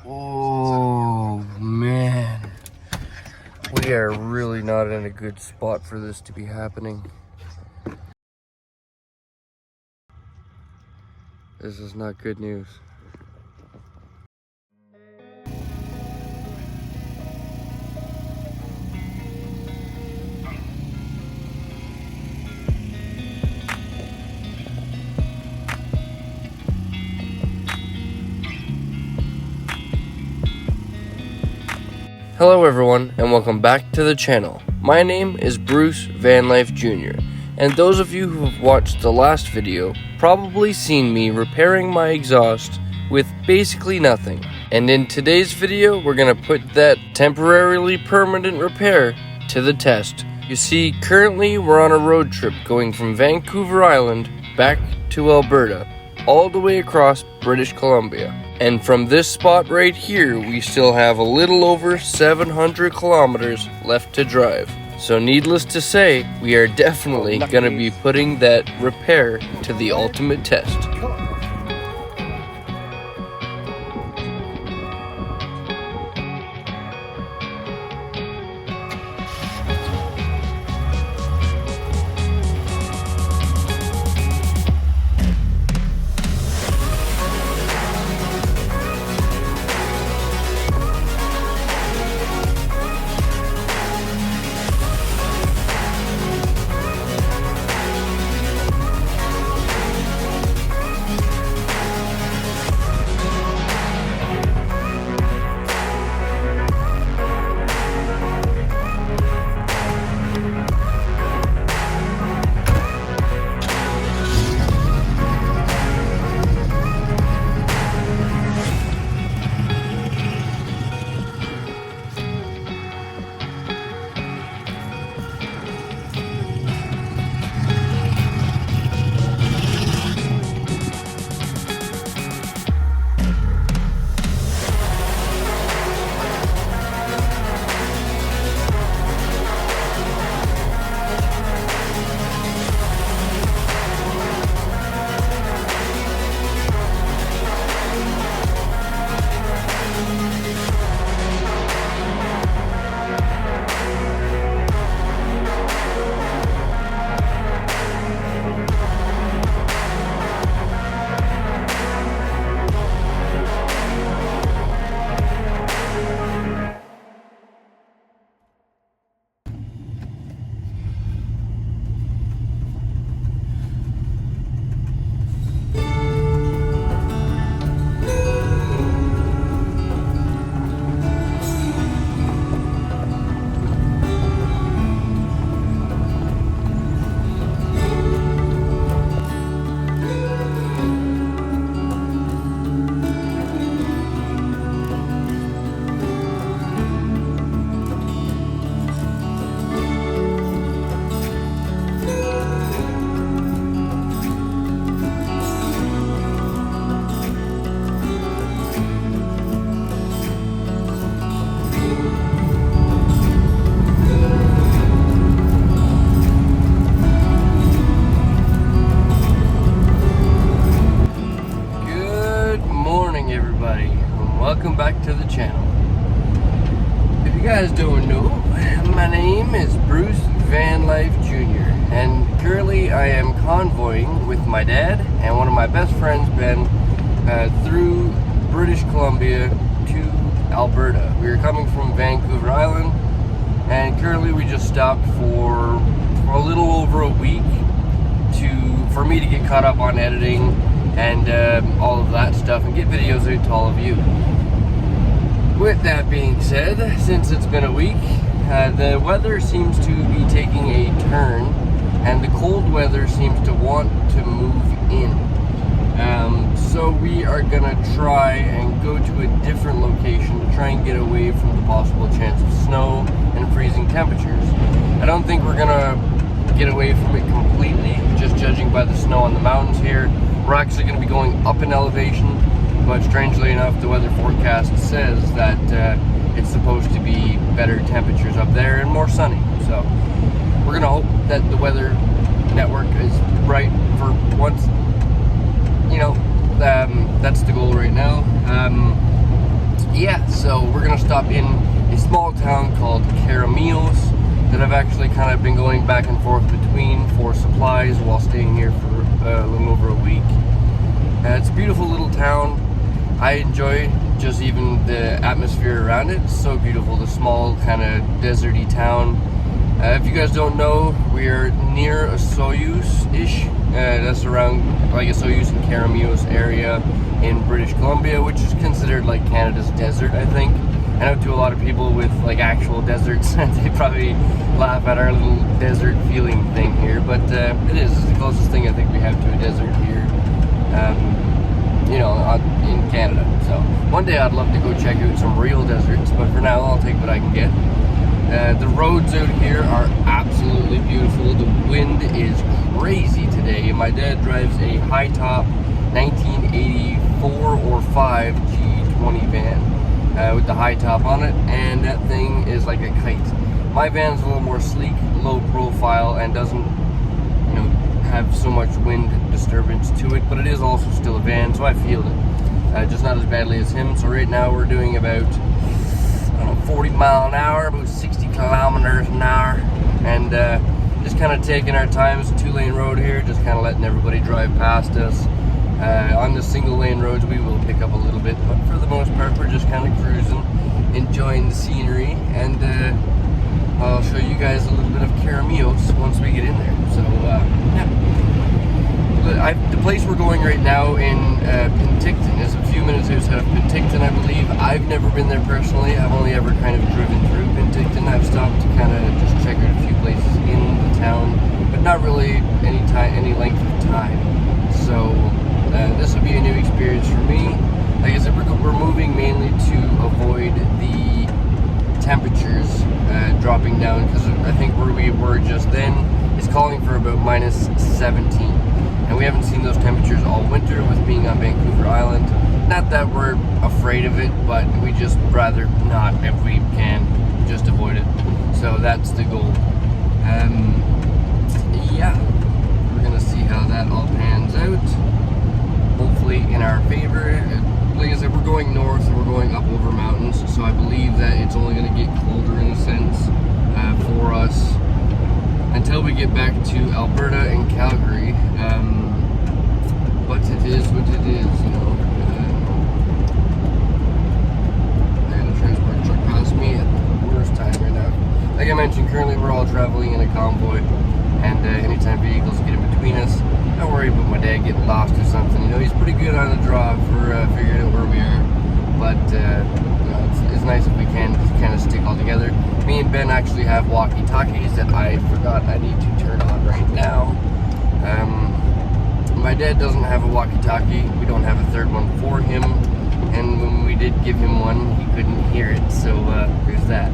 Oh man, we are really not in a good spot for this to be happening. This is not good news. Hello everyone, and welcome back to the channel. My name is Bruce Vanlife Jr., and those of you who have watched the last video probably seen me repairing my exhaust with basically nothing. And in today's video, we're gonna put that temporarily permanent repair to the test. You see, currently we're on a road trip going from Vancouver Island back to Alberta, all the way across British Columbia. And from this spot right here, we still have a little over 700 kilometers left to drive. So needless to say, we are definitely gonna be putting that repair to the ultimate test. Welcome back to the channel. If you guys don't know, my name is Bruce Vanlife Jr. and currently I am convoying with my dad and one of my best friends, Ben, through British Columbia to Alberta. We are coming from Vancouver Island, and currently we just stopped for a little over a week for me to get caught up on editing and all of that stuff and get videos out to all of you. With that being said, since it's been a week, the weather seems to be taking a turn and the cold weather seems to want to move in. So we are gonna try and go to a different location to try and get away from the possible chance of snow and freezing temperatures. I don't think we're gonna get away from it completely, just judging by the snow on the mountains here. We're actually going to be going up in elevation, but strangely enough, the weather forecast says that it's supposed to be better temperatures up there and more sunny. So we're going to hope that the weather network is right for once. You know, that's the goal right now. yeah, so we're gonna stop in a small town called Caramios that I've actually kind of been going back and forth between for supplies while staying here for a little over a week. It's a beautiful little town. I enjoy just even the atmosphere around it. It's so beautiful, the small kind of deserty town. If you guys don't know, we're near a Soyuz-ish. That's around like a Soyuz and Caramios area in British Columbia, which is considered like Canada's desert, I think. I know to a lot of people with like actual deserts, they probably laugh at our little desert feeling thing here, but it is the closest thing I think we have to a desert here, you know, in Canada. So one day I'd love to go check out some real deserts, but for now I'll take what I can get. The roads out here are absolutely beautiful. The wind is crazy today. My dad drives a high top 1984 or 5 G20 van. With the high top on it, and that thing is like a kite. My van's a little more sleek, low profile, and doesn't, you know, have so much wind disturbance to it, but it is also still a van, so I feel it. Just not as badly as him. So right now we're doing about, I don't know, 40 mile an hour, about 60 kilometers an hour, and just kind of taking our time. It's a 2-lane road here, just kind of letting everybody drive past us. On the single lane roads we will pick up a little bit, but for the most part we're just kind of cruising, enjoying the scenery, and I'll show you guys a little bit of Caramios once we get in there. So yeah. The place we're going right now in Penticton is a few minutes outside of Penticton, I believe. I've never been there personally. I've only ever kind of driven through Penticton. I've stopped to kind of just check out a few places in the town, but not really any length of time. So this will be a new experience for me. Like I said, we're moving mainly to avoid the temperatures dropping down, because I think where we were just then is calling for about minus 17. And we haven't seen those temperatures all winter with being on Vancouver Island. Not that we're afraid of it, but we just rather not, if we can, just avoid it. So that's the goal. Yeah, we're gonna see how that all pans out. Hopefully in our favor. Like I said, we're going north and we're going up over mountains, so I believe that it's only going to get colder in a sense for us until we get back to Alberta and Calgary. But it is what it is, you know. I got a transport truck past me at the worst time right now. Like I mentioned, currently we're all traveling in a convoy, and anytime vehicles get in between us, don't worry about my dad getting lost or something. You know, he's pretty good on the draw for figuring out where we are. But you know, it's nice if we can just kind of stick all together. Me and Ben actually have walkie-talkies that I forgot I need to turn on right now. My dad doesn't have a walkie-talkie. We don't have a third one for him. And when we did give him one, he couldn't hear it. So there's that.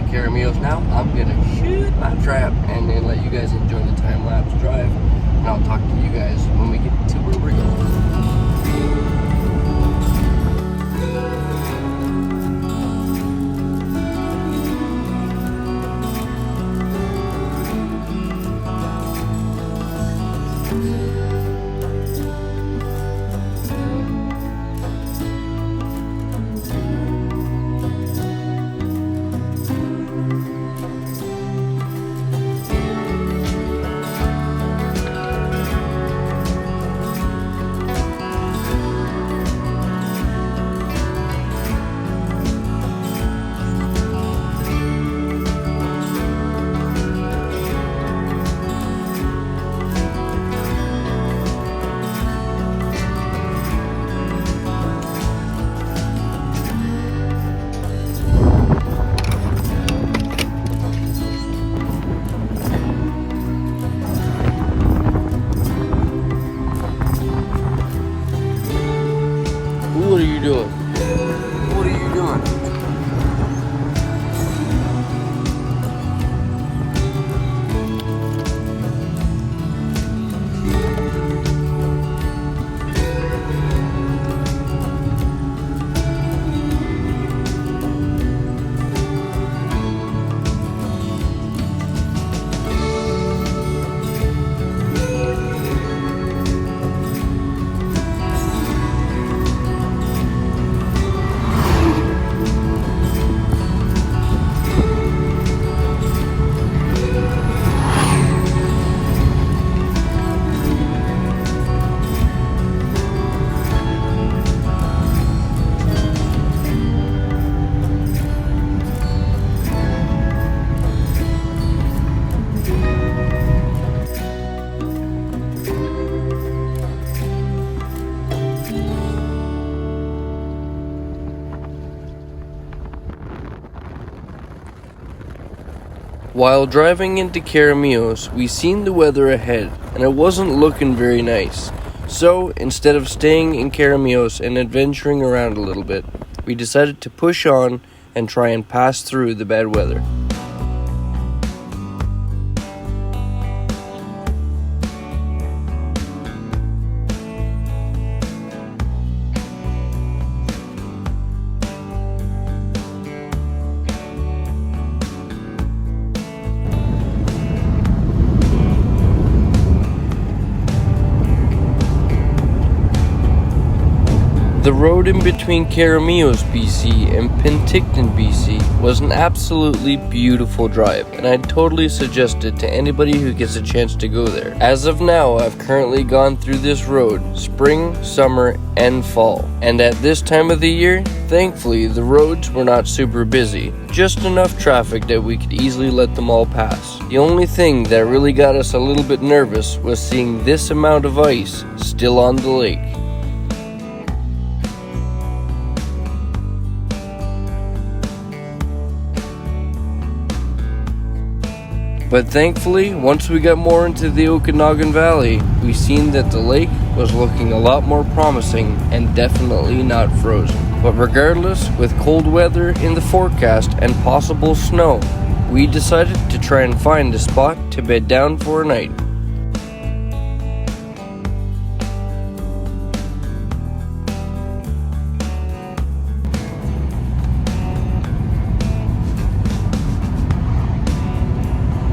Caramios now. I'm gonna shoot my trap and then let you guys enjoy the time-lapse drive, and I'll talk to you guys when we get to where we're going. While driving into Caramios, we seen the weather ahead, and it wasn't looking very nice. So, instead of staying in Caramios and adventuring around a little bit, we decided to push on and try and pass through the bad weather. The road in between Caramios, BC and Penticton, BC was an absolutely beautiful drive, and I'd totally suggest it to anybody who gets a chance to go there. As of now, I've currently gone through this road spring, summer, and fall, and at this time of the year, thankfully the roads were not super busy, just enough traffic that we could easily let them all pass. The only thing that really got us a little bit nervous was seeing this amount of ice still on the lake. But thankfully, once we got more into the Okanagan Valley, we seen that the lake was looking a lot more promising and definitely not frozen. But regardless, with cold weather in the forecast and possible snow, we decided to try and find a spot to bed down for a night.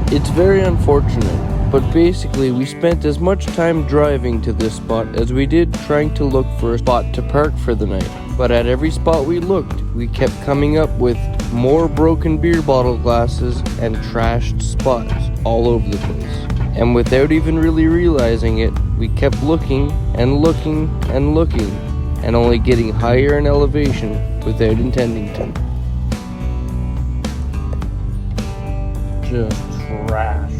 It's very unfortunate, but basically we spent as much time driving to this spot as we did trying to look for a spot to park for the night. But at every spot we looked, we kept coming up with more broken beer bottle glasses and trashed spots all over the place. And without even really realizing it, we kept looking and looking and looking, and only getting higher in elevation without intending to. Just trash.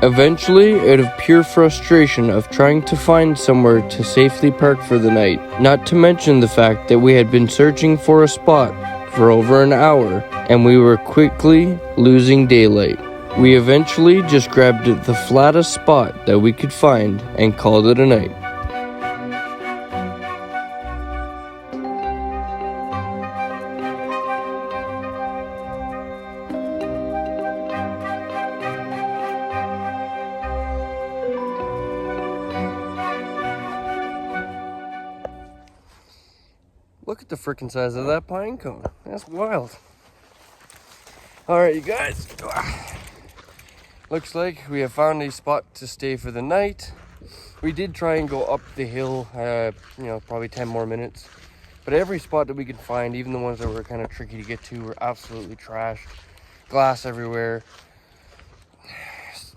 Eventually, out of pure frustration of trying to find somewhere to safely park for the night, not to mention the fact that we had been searching for a spot for over an hour, and we were quickly losing daylight, we eventually just grabbed the flattest spot that we could find and called it a night. Look at the freaking size of that pine cone. That's wild. Alright, you guys. Looks like we have found a spot to stay for the night. We did try and go up the hill, probably 10 more minutes. But every spot that we could find, even the ones that were kind of tricky to get to, were absolutely trashed. Glass everywhere.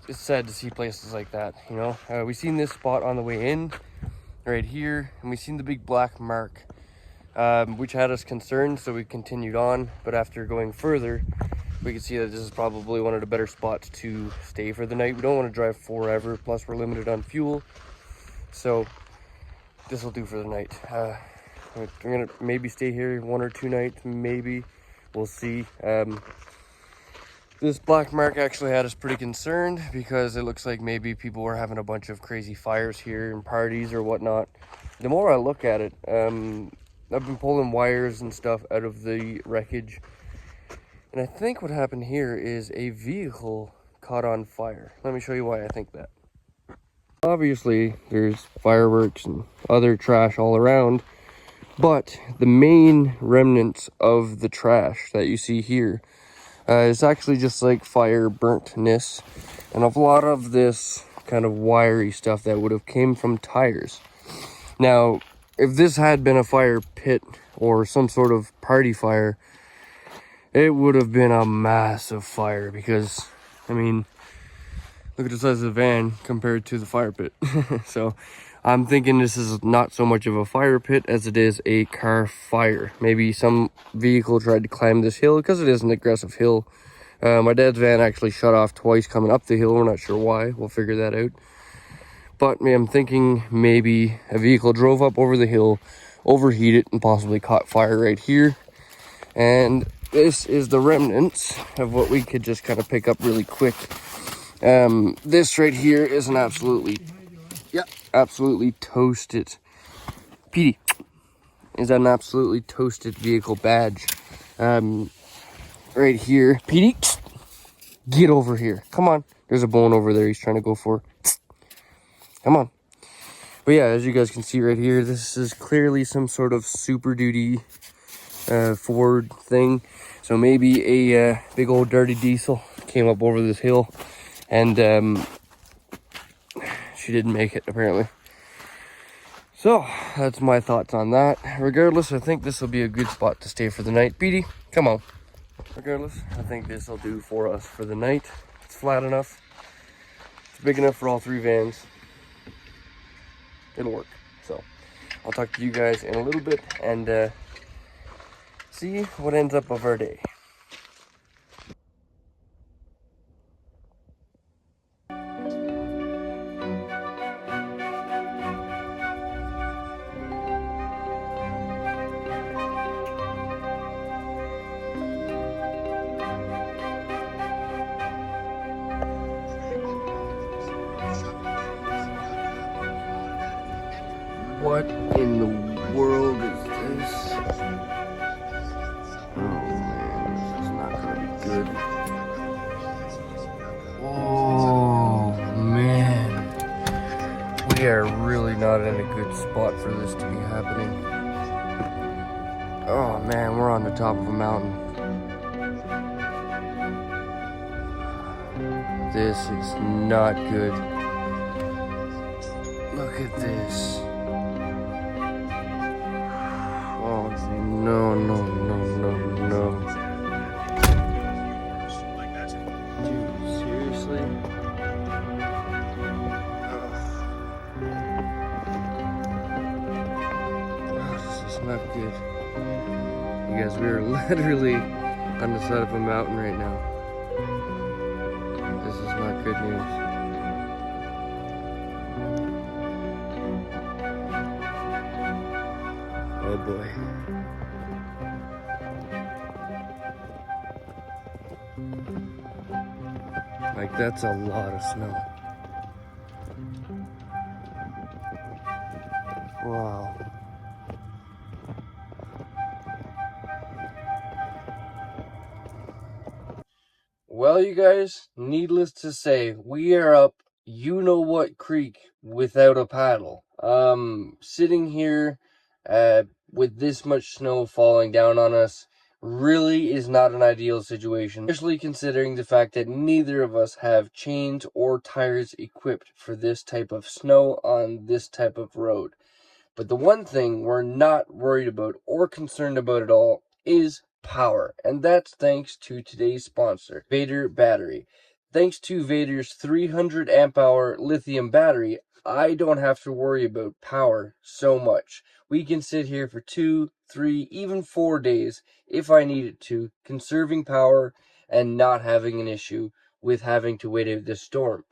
It's sad to see places like that, you know. We seen this spot on the way in, right here, and we seen the big black mark. Which had us concerned, so we continued on, but after going further we could see that this is probably one of the better spots to stay for the night. We don't want to drive forever, plus we're limited on fuel, so this will do for the night. We're gonna maybe stay here 1 or 2 nights, maybe, we'll see. This black mark actually had us pretty concerned because it looks like maybe people were having a bunch of crazy fires here and parties or whatnot. The more I look at it, I've been pulling wires and stuff out of the wreckage, and I think what happened here is a vehicle caught on fire. Let me show you why I think that. Obviously, there's fireworks and other trash all around, but the main remnants of the trash that you see here is actually just like fire burntness, and a lot of this kind of wiry stuff that would have came from tires. Now, if this had been a fire pit or some sort of party fire, it would have been a massive fire because, I mean, look at the size of the van compared to the fire pit. So, I'm thinking this is not so much of a fire pit as it is a car fire. Maybe some vehicle tried to climb this hill because it is an aggressive hill. My dad's van actually shut off twice coming up the hill. We're not sure why. We'll figure that out. But I'm thinking maybe a vehicle drove up over the hill, overheated, and possibly caught fire right here. And this is the remnants of what we could just kind of pick up really quick. This right here is an absolutely toasted, Petey, is an absolutely toasted vehicle badge. Right here, Petey, get over here. Come on. There's a bone over there he's trying to go for. Come on. But yeah, as you guys can see right here, this is clearly some sort of Super Duty Ford thing. So maybe a big old dirty diesel came up over this hill and she didn't make it apparently. So that's my thoughts on that. Regardless, I think this will be a good spot to stay for the night. Petey, come on. Regardless, I think this will do for us for the night. It's flat enough. It's big enough for all 3 vans. It'll work. So I'll talk to you guys in a little bit and see what ends up of our day. What in the world is this? Oh man, this is not gonna be good. Oh man. We are really not in a good spot for this to be happening. Oh man, we're on the top of a mountain. This is not good. Look at this. Oh, no, no, no, no, no. Dude, seriously? Oh, this is not good. You guys, we are literally on the side of a mountain right now. This is not good news. Oh boy. Like, that's a lot of snow. Wow. Well, you guys, needless to say, we are up you-know-what creek without a paddle. Sitting here with this much snow falling down on us really is not an ideal situation, especially considering the fact that neither of us have chains or tires equipped for this type of snow on this type of road. But the one thing we're not worried about or concerned about at all is power, and that's thanks to today's sponsor, VATRER Battery. Thanks to VATRER's 300 amp hour lithium battery, I don't have to worry about power so much. We can sit here for 2, 3, even 4 days if I needed to, conserving power and not having an issue with having to wait out this storm.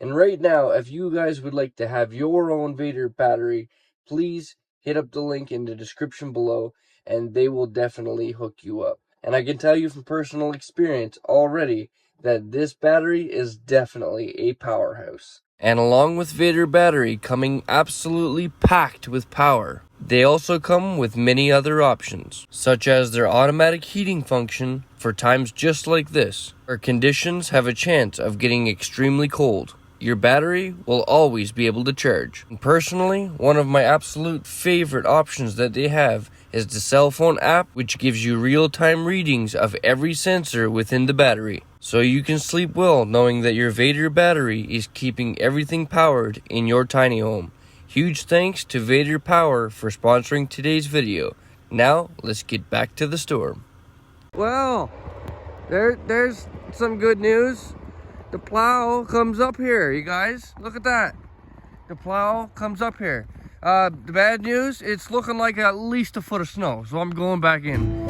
And right now, if you guys would like to have your own VATRER battery, please hit up the link in the description below and they will definitely hook you up. And I can tell you from personal experience already that this battery is definitely a powerhouse. And along with VATRER battery coming absolutely packed with power, they also come with many other options, such as their automatic heating function for times just like this, where conditions have a chance of getting extremely cold. Your battery will always be able to charge. And personally, one of my absolute favorite options that they have is the cell phone app, which gives you real-time readings of every sensor within the battery. So you can sleep well knowing that your VATRER battery is keeping everything powered in your tiny home. Huge thanks to VATRER Power for sponsoring today's video. Now, let's get back to the storm. Well, there's some good news. The plow comes up here, you guys. Look at that. the plow comes up here. The bad news, it's looking like at least a foot of snow, so I'm going back in.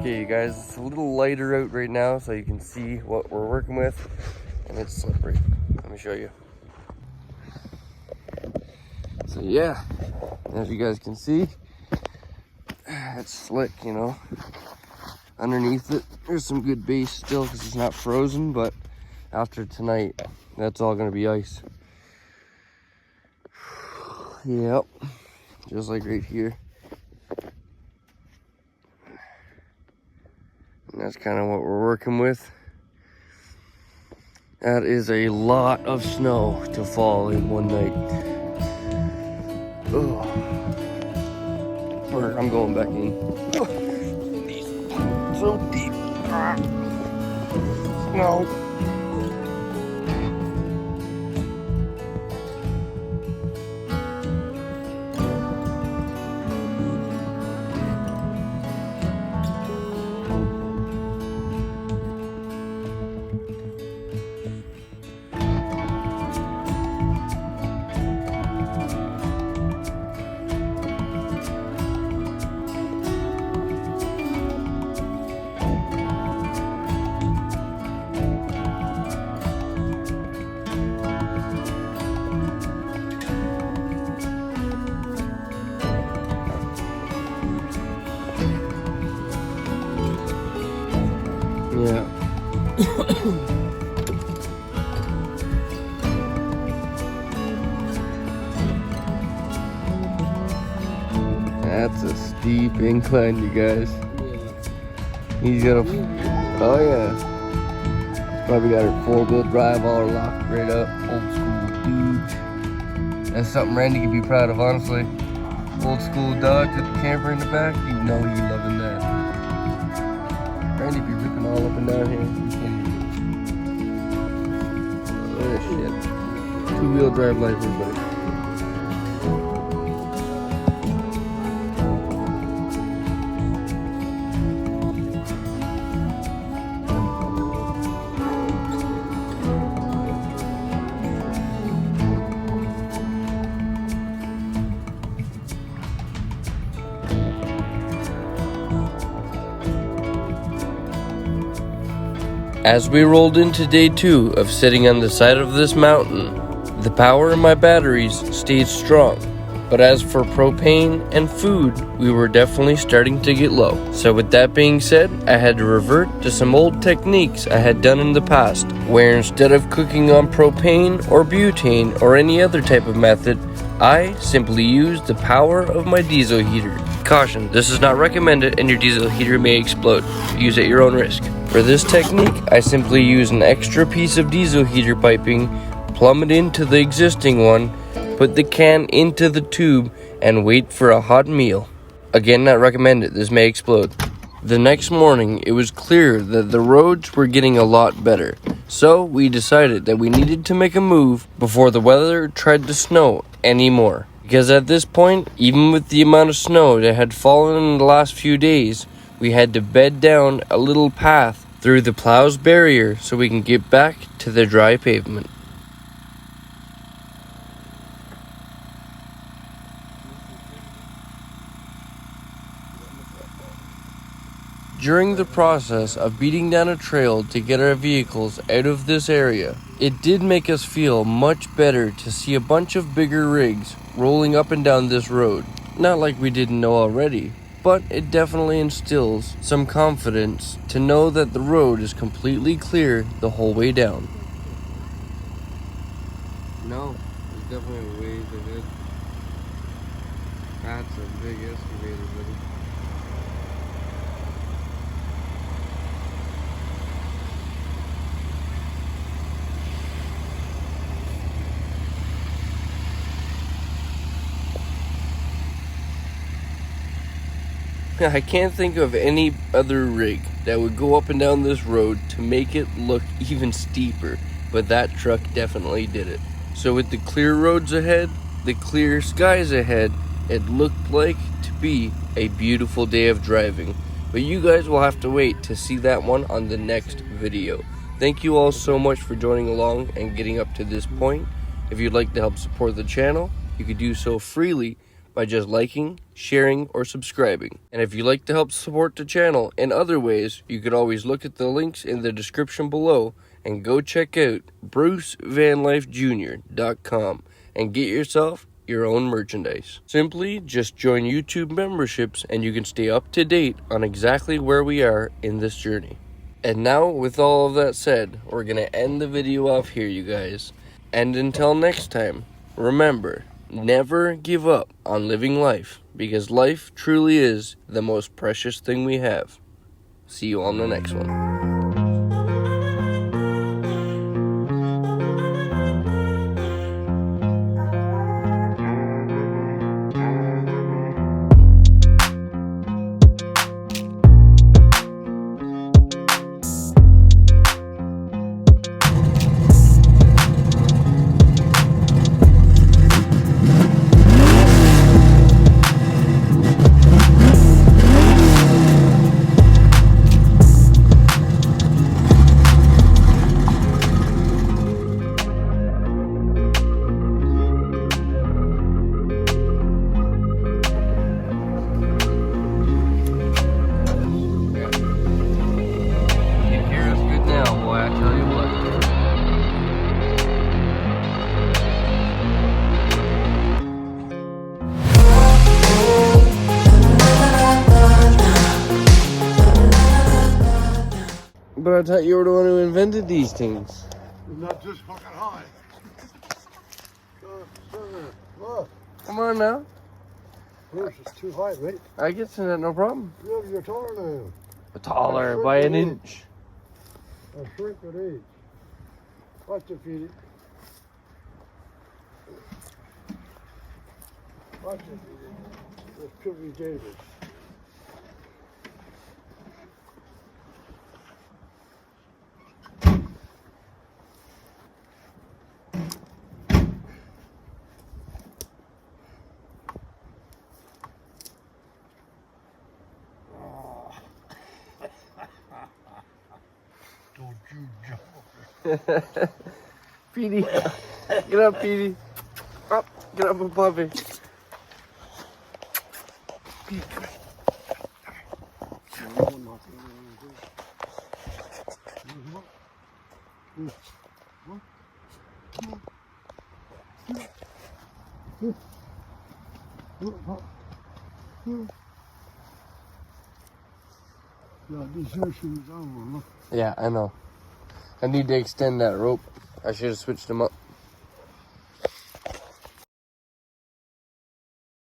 Okay, you guys, it's a little lighter out right now, so you can see what we're working with, and it's slippery. Let me show you. So yeah, as you guys can see, it's slick, you know. Underneath it, there's some good base still because it's not frozen, but after tonight, that's all gonna be ice. Yep, just like right here. And that's kind of what we're working with. That is a lot of snow to fall in one night. Oh. I'm going back in. So deep. No. Yeah. That's a steep incline, you guys. Yeah. He's got a, oh yeah. He's probably got a 4-wheel drive all locked right up. Old school dude. That's something Randy could be proud of, honestly. Old school Dodge with the camper in the back. You know he's loving that. Randy be ripping all up and down here. Oh shit. 2-wheel drive life, everybody. As we rolled into day 2 of sitting on the side of this mountain, the power in my batteries stayed strong, but as for propane and food, we were definitely starting to get low. So with that being said, I had to revert to some old techniques I had done in the past, where instead of cooking on propane or butane or any other type of method, I simply used the power of my diesel heater. Caution, this is not recommended and your diesel heater may explode. Use at your own risk. For this technique, I simply use an extra piece of diesel heater piping, plumb it into the existing one, put the can into the tube, and wait for a hot meal. Again, not recommended, this may explode. The next morning, it was clear that the roads were getting a lot better, so we decided that we needed to make a move before the weather tried to snow anymore. Because at this point, even with the amount of snow that had fallen in the last few days, we had to bed down a little path through the plow's barrier so we can get back to the dry pavement. During the process of beating down a trail to get our vehicles out of this area, it did make us feel much better to see a bunch of bigger rigs rolling up and down this road. Not like we didn't know already, but it definitely instills some confidence to know that the road is completely clear the whole way down. No, there's definitely ways ahead. That's a big excavator, buddy. I can't think of any other rig that would go up and down this road to make it look even steeper, but that truck definitely did it. So with the clear roads ahead, the clear skies ahead, it looked like to be a beautiful day of driving. But you guys will have to wait to see that one on the next video. Thank you all so much for joining along and getting up to this point. If you'd like to help support the channel, you could do so freely by just liking, sharing, or subscribing. And if you'd like to help support the channel in other ways, you could always look at the links in the description below and go check out brucevanlifejr.com and get yourself your own merchandise. Simply just join YouTube memberships and you can stay up to date on exactly where we are in this journey. And now, with all of that said, we're gonna end the video off here, you guys. And until next time, remember, never give up on living life, because life truly is the most precious thing we have. See you on the next one. But I thought you were the one who invented these things. It's not just fucking high. Look. Come on now. Yours is too high, mate. I get to that, no problem. You're taller now. Taller by an inch. I shrink with age. Watch it, Petey. Watch it, Petey. This could be David. Don't you jump. Petey, get up, Petey. Up, get up, puppy. Yeah, these shoes on, look. Yeah, I know. I need to extend that rope. I should have switched them up.